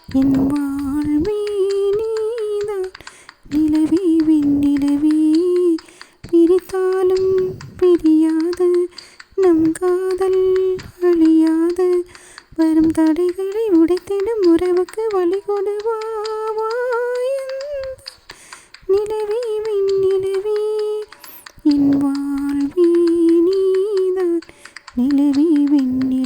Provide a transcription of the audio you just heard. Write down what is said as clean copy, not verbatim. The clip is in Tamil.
என் வாழ்வே நீதான் நிலவே விண்ணிலவே பிரித்தாலும் பிரியாது நம் காதல் அழியாது வரும் தடைகளை உடைத்திடும் உறவுக்கு வழி கொடுவா நிலவே விண்ணிலவே என் வாழ்வே நீதான் நிலவே விண்ணிலவே